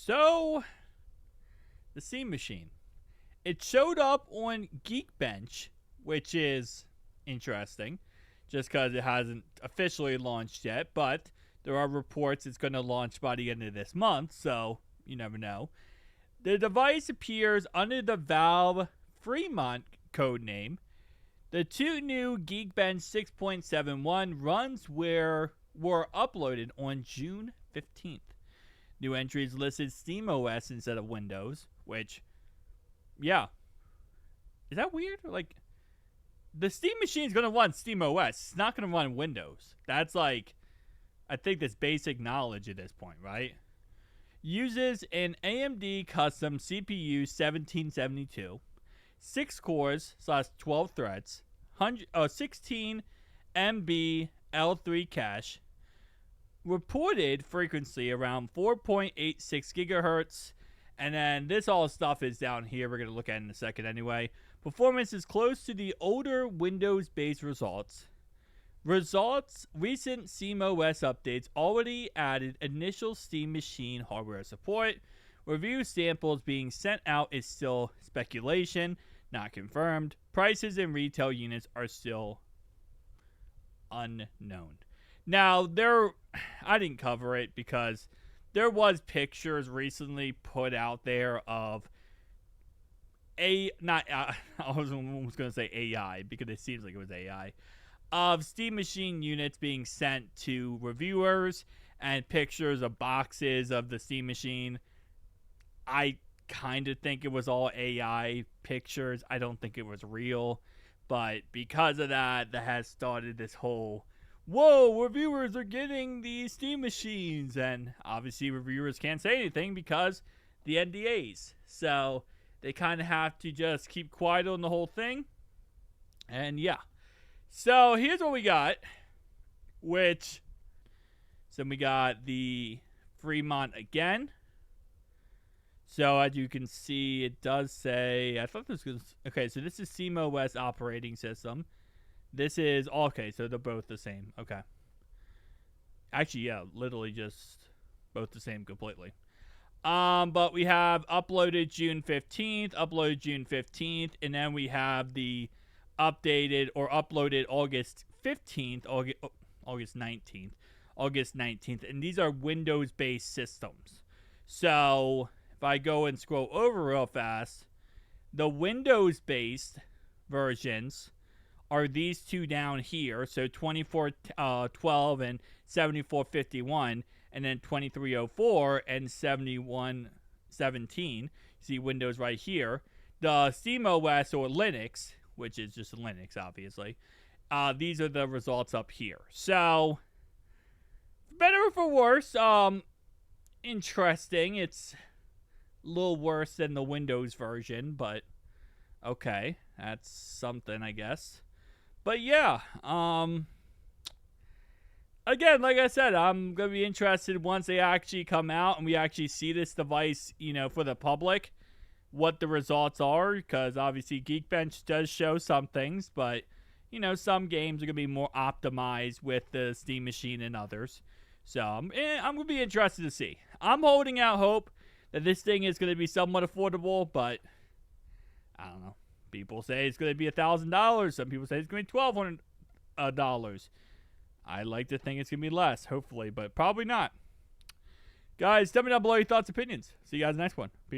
So, the Steam Machine. It showed up on Geekbench, which is interesting, just because it hasn't officially launched yet, but there are reports it's going to launch by the end of this month, so you never know. The device appears under the Valve Fremont code name. The two new Geekbench 6.71 runs were uploaded on June 15th. New entries listed SteamOS instead of Windows, which, yeah. Is that weird? Like, the Steam Machine is going to run SteamOS. It's not going to run Windows. That's like, I think that's basic knowledge at this point, right? Uses an AMD custom CPU 1772, 6 cores / 12 threads, 16 MB L3 cache, reported frequency around 4.86 gigahertz, and then this all stuff is down here. We're going to look at it in a second anyway. Performance is close to the older Windows-based results. Recent SteamOS updates already added initial Steam Machine hardware support. Review samples being sent out is still speculation, not confirmed. Prices and retail units are still unknown. Now, I didn't cover it because there was pictures recently put out there of I was almost going to say AI because it seems like it was AI, of Steam Machine units being sent to reviewers and pictures of boxes of the Steam Machine. I kind of think it was all AI pictures. I don't think it was real. But because of that has started this whole, whoa, reviewers are getting these Steam Machines. And obviously reviewers can't say anything because the NDAs. So they kind of have to just keep quiet on the whole thing. And yeah. So here's what we got. So we got the Fremont again. So as you can see, it does say, I thought this was, okay, so this is SteamOS operating system. This is, okay, so they're both the same. Okay. Actually, yeah, literally just both the same completely. But we have uploaded June 15th, and then we have the updated or uploaded August 19th, and these are Windows-based systems. So if I go and scroll over real fast, the Windows-based versions are these two down here. So 2412 and 7451, and then 2304 and 7117. See Windows right here. The SteamOS or Linux, which is just Linux, obviously. These are the results up here. So, better or for worse, interesting. It's a little worse than the Windows version, but okay, that's something, I guess. But yeah, again, like I said, I'm going to be interested once they actually come out and we actually see this device, for the public, what the results are, because obviously Geekbench does show some things, but, some games are going to be more optimized with the Steam Machine than others. So, I'm going to be interested to see. I'm holding out hope that this thing is going to be somewhat affordable, but I don't know. People say it's going to be $1,000. Some people say it's going to be $1,200. I like to think it's going to be less, hopefully, but probably not. Guys, tell me down below your thoughts, opinions. See you guys in the next one. Peace.